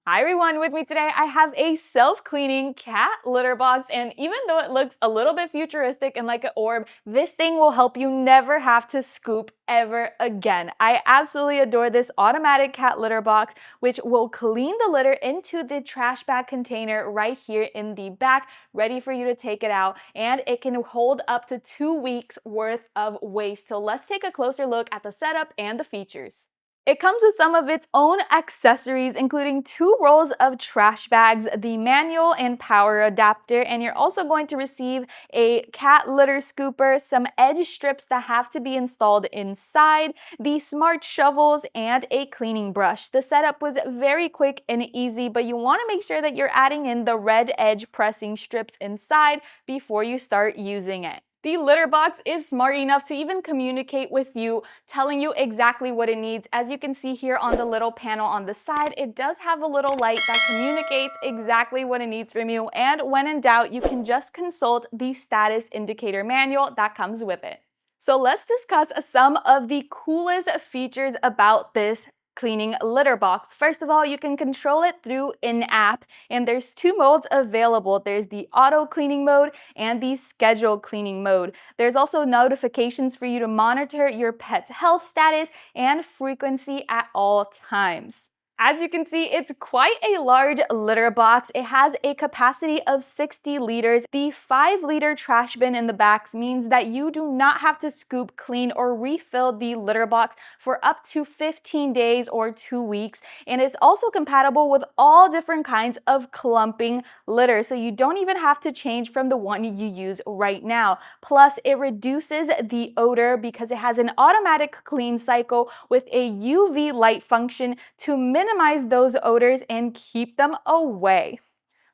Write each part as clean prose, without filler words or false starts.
Hi everyone, with me today I have a self-cleaning cat litter box, and even though it looks a little bit futuristic and like an orb, this thing will help you never have to scoop ever again. I absolutely adore this automatic cat litter box, which will clean the litter into the trash bag container right here in the back, ready for you to take it out, and it can hold up to 2 weeks worth of waste. So let's take a closer look at the setup and the features. It comes with some of its own accessories, including 2 rolls of trash bags, the manual and power adapter, and you're also going to receive a cat litter scooper, some edge strips that have to be installed inside, the smart shovels, and a cleaning brush. The setup was very quick and easy, but you want to make sure that you're adding in the red edge pressing strips inside before you start using it. The litter box is smart enough to even communicate with you, telling you exactly what it needs. As you can see here on the little panel on the side, it does have a little light that communicates exactly what it needs from you. And when in doubt, you can just consult the status indicator manual that comes with it. So let's discuss some of the coolest features about this cleaning litter box. First of all, you can control it through an app, and there's 2 modes available. There's the auto cleaning mode and the scheduled cleaning mode. There's also notifications for you to monitor your pet's health status and frequency at all times. As you can see, it's quite a large litter box. It has a capacity of 60 liters. The 5-liter trash bin in the back means that you do not have to scoop, clean, or refill the litter box for up to 15 days or 2 weeks. And it's also compatible with all different kinds of clumping litter, so you don't even have to change from the one you use right now. Plus, it reduces the odor because it has an automatic clean cycle with a UV light function to minimize those odors and keep them away.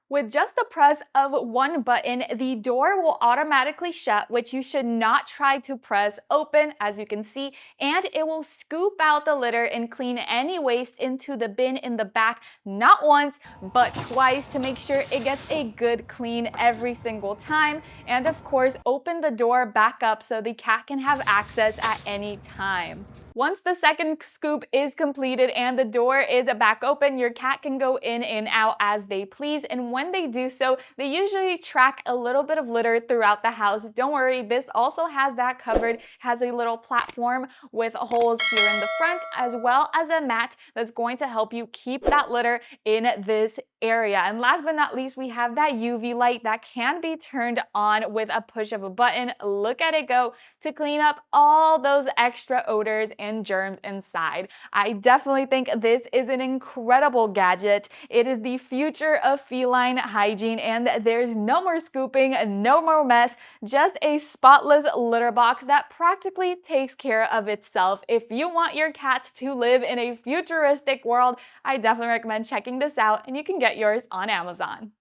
With just the press of one button, the door will automatically shut, which you should not try to press open, as you can see, and it will scoop out the litter and clean any waste into the bin in the back, not once, but twice, to make sure it gets a good clean every single time. And of course, open the door back up so the cat can have access at any time. Once the second scoop is completed and the door is back open, your cat can go in and out as they please, and when they do so, they usually track a little bit of litter throughout the house. Don't worry, this also has that covered. Has a little platform with holes here in the front, as well as a mat that's going to help you keep that litter in this area. And last but not least, we have that UV light that can be turned on with a push of a button. Look at it go to clean up all those extra odors and germs inside. I definitely think this is an incredible gadget. It is the future of feline hygiene, and there's no more scooping, no more mess, just a spotless litter box that practically takes care of itself. If you want your cat to live in a futuristic world, I definitely recommend checking this out, and you can get yours on Amazon.